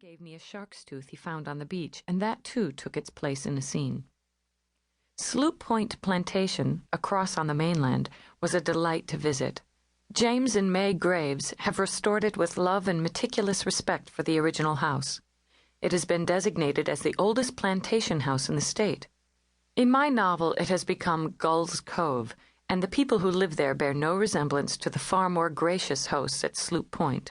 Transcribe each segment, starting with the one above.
gave me a shark's tooth he found on the beach, and that too took its place in a scene. Sloop Point Plantation, across on the mainland, was a delight to visit. James and May Graves have restored it with love and meticulous respect for the original house. It has been designated as the oldest plantation house in the state. In my novel, it has become Gull's Cove, and the people who live there bear no resemblance to the far more gracious hosts at Sloop Point.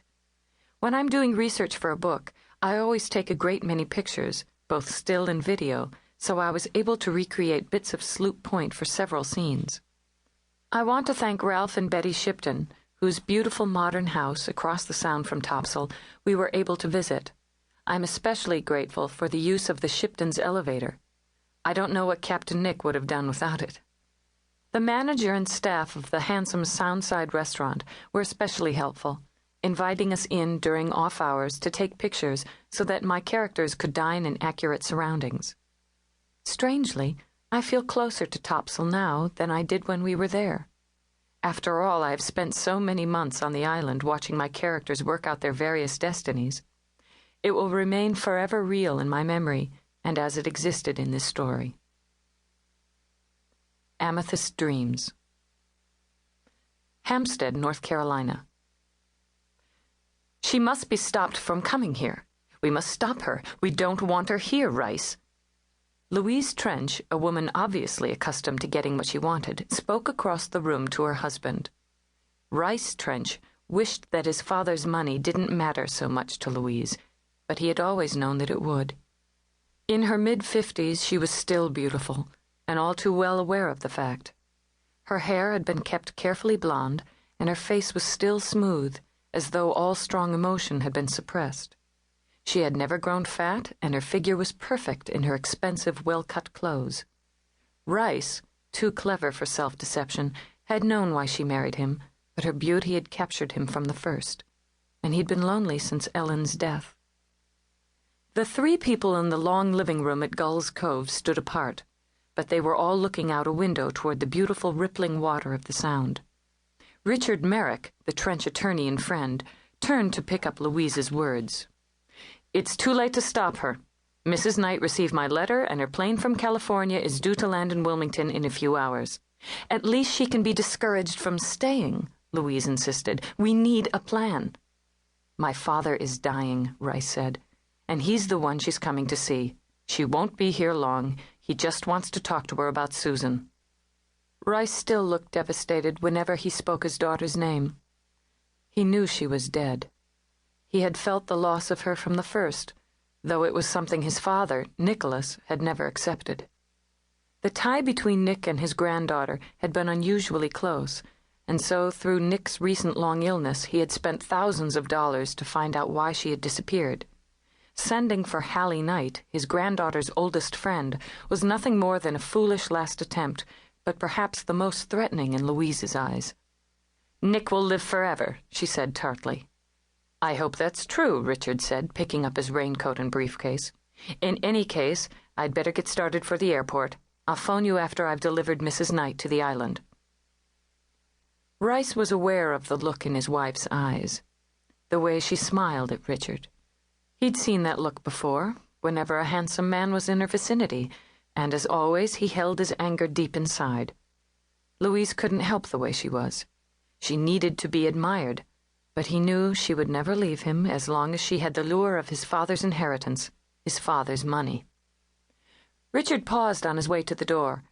When I'm doing research for a book, I always take a great many pictures, both still and video, so I was able to recreate bits of Sloop Point for several scenes. I want to thank Ralph and Betty Shipton, whose beautiful modern house across the Sound from Topsail we were able to visit. I'm especially grateful for the use of the Shiptons' elevator. I don't know what Captain Nick would have done without it. The manager and staff of the handsome Soundside restaurant were especially helpful, inviting us in during off hours to take pictures so that my characters could dine in accurate surroundings. Strangely, I feel closer to Topsail now than I did when we were there. After all, I have spent so many months on the island watching my characters work out their various destinies. It will remain forever real in my memory and as it existed in this story. Amethyst Dreams. Hampstead, North Carolina. She must be stopped from coming here. We must stop her. We don't want her here, Rice. Louise Trench, a woman obviously accustomed to getting what she wanted, spoke across the room to her husband. Rice Trench wished that his father's money didn't matter so much to Louise, but he had always known that it would. In her mid-50s, she was still beautiful, and all too well aware of the fact. Her hair had been kept carefully blonde, and her face was still smooth, as though all strong emotion had been suppressed. She had never grown fat, and her figure was perfect in her expensive, well-cut clothes. Rice, too clever for self-deception, had known why she married him, but her beauty had captured him from the first, and he'd been lonely since Ellen's death. The three people in the long living room at Gull's Cove stood apart, but they were all looking out a window toward the beautiful rippling water of the Sound. Richard Merrick, the Trench attorney and friend, turned to pick up Louise's words. It's too late to stop her. Mrs. Knight received my letter, and her plane from California is due to land in Wilmington in a few hours. At least she can be discouraged from staying, Louise insisted. We need a plan. My father is dying, Rice said, and he's the one she's coming to see. She won't be here long. He just wants to talk to her about Susan. Rice still looked devastated whenever he spoke his daughter's name. He knew she was dead. He had felt the loss of her from the first, though it was something his father, Nicholas, had never accepted. The tie between Nick and his granddaughter had been unusually close, and so through Nick's recent long illness he had spent thousands of dollars to find out why she had disappeared. Sending for Hallie Knight, his granddaughter's oldest friend, was nothing more than a foolish last attempt, but perhaps the most threatening in Louise's eyes. Nick will live forever, she said tartly. I hope that's true, Richard said, picking up his raincoat and briefcase. In any case, I'd better get started for the airport. I'll phone you after I've delivered Mrs. Knight to the island. Rice was aware of the look in his wife's eyes, the way she smiled at Richard. He'd seen that look before, whenever a handsome man was in her vicinity, and as always he held his anger deep inside. Louise couldn't help the way she was. She needed to be admired, but he knew she would never leave him as long as she had the lure of his father's inheritance, his father's money. Richard paused on his way to the door.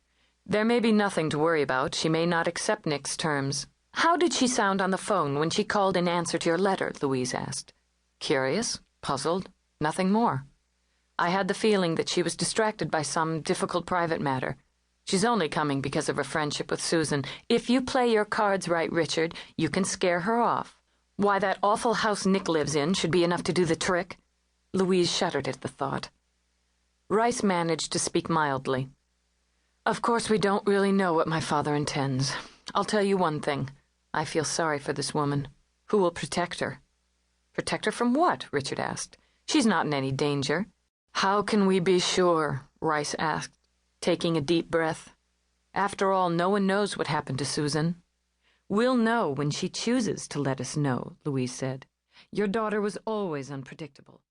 There may be nothing to worry about. She may not accept Nick's terms. How did she sound on the phone when she called in answer to your letter? Louise asked. Curious, puzzled, nothing more. I had the feeling that she was distracted by some difficult private matter. She's only coming because of her friendship with Susan. If you play your cards right, Richard, you can scare her off. Why, that awful house Nick lives in should be enough to do the trick. Louise shuddered at the thought. Rice managed to speak mildly. Of course, we don't really know what my father intends. I'll tell you one thing. I feel sorry for this woman. Who will protect her? Protect her from what? Richard asked. She's not in any danger. How can we be sure? Rice asked, taking a deep breath. After all, no one knows what happened to Susan. We'll know when she chooses to let us know, Louise said. Your daughter was always unpredictable.